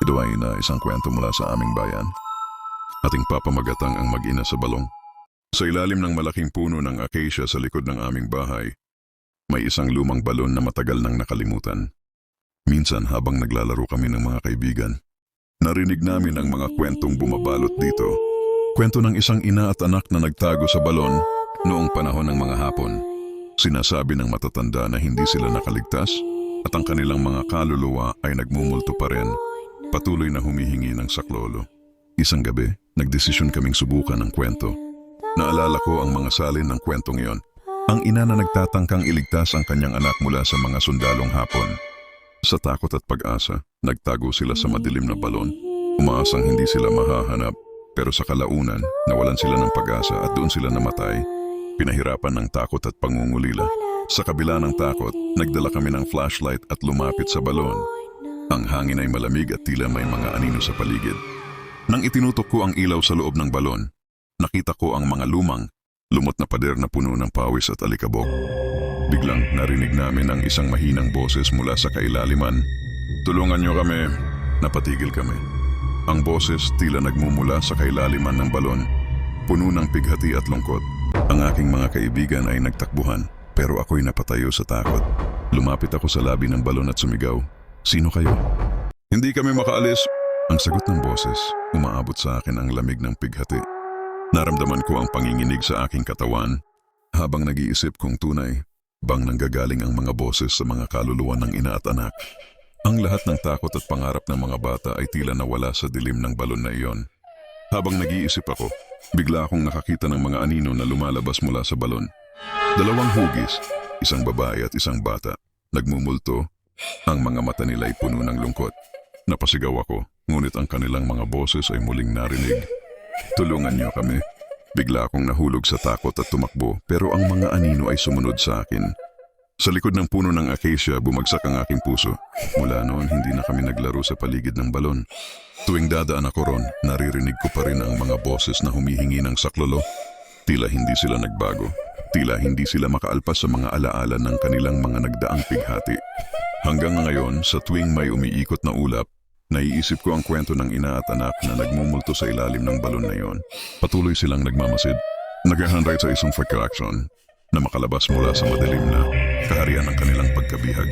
Ito ay isang kwento mula sa aming bayan. Ating papamagatang ang mag-ina sa balong. Sa ilalim ng malaking puno ng acacia sa likod ng aming bahay, may isang lumang balon na matagal nang nakalimutan. Minsan habang naglalaro kami ng mga kaibigan, narinig namin ang mga kwentong bumabalot dito. Kwento ng isang ina at anak na nagtago sa balon noong panahon ng mga hapon. Sinasabi ng matatanda na hindi sila nakaligtas at ang kanilang mga kaluluwa ay nagmumulto pa rin, patuloy na humihingi ng saklolo. Isang gabi, nagdesisyon kaming subukan ang kwento. Naalala ko ang mga salin ng kwentong iyon. Ang ina na nagtatangkang iligtas ang kanyang anak mula sa mga sundalong hapon. Sa takot at pag-asa, nagtago sila sa madilim na balon. Umaasang hindi sila mahahanap, pero sa kalaunan, nawalan sila ng pag-asa at doon sila namatay. Pinahirapan ng takot at pangungulila. Sa kabila ng takot, nagdala kami ng flashlight at lumapit sa balon. Ang hangin ay malamig at tila may mga anino sa paligid. Nang itinutok ko ang ilaw sa loob ng balon, nakita ko ang mga lumang, lumot na pader na puno ng pawis at alikabok. Biglang narinig namin ang isang mahinang boses mula sa kailaliman. "Tulungan niyo kami." Napatigil kami. Ang boses tila nagmumula sa kailaliman ng balon, puno ng pighati at lungkot. Ang aking mga kaibigan ay nagtakbuhan, pero ako'y napatayo sa takot. Lumapit ako sa labi ng balon at sumigaw, "Sino kayo?" "Hindi kami makaalis." Ang sagot ng boses, umaabot sa akin ang lamig ng pighati. Naramdaman ko ang panginginig sa aking katawan. Habang nag-iisip kong tunay, bang nanggagaling ang mga boses sa mga kaluluwa ng ina at anak. Ang lahat ng takot at pangarap ng mga bata ay tila nawala sa dilim ng balon na iyon. Habang nag-iisip ako, bigla akong nakakita ng mga anino na lumalabas mula sa balon. Dalawang hugis, isang babae at isang bata. Nagmumulto, ang mga mata nila ay puno ng lungkot. Napasigaw ako, ngunit ang kanilang mga boses ay muling narinig. "Tulungan niyo kami." Bigla akong nahulog sa takot at tumakbo, pero ang mga anino ay sumunod sa akin. Sa likod ng puno ng acacia, bumagsak ang aking puso. Mula noon, hindi na kami naglaro sa paligid ng balon. Tuwing dadaan ako ron, naririnig ko pa rin ang mga boses na humihingi ng saklolo. Tila hindi sila nagbago. Tila hindi sila makaalpas sa mga alaala ng kanilang mga nagdaang pighati. Hanggang ngayon, sa tuwing may umiikot na ulap, naiisip ko ang kwento ng ina at anak na nagmumulto sa ilalim ng balon na iyon. Patuloy silang nagmamasid, naghahanday sa isang pagka-aksyon na makalabas mula sa madilim na kaharian ng kanilang pagkabihag.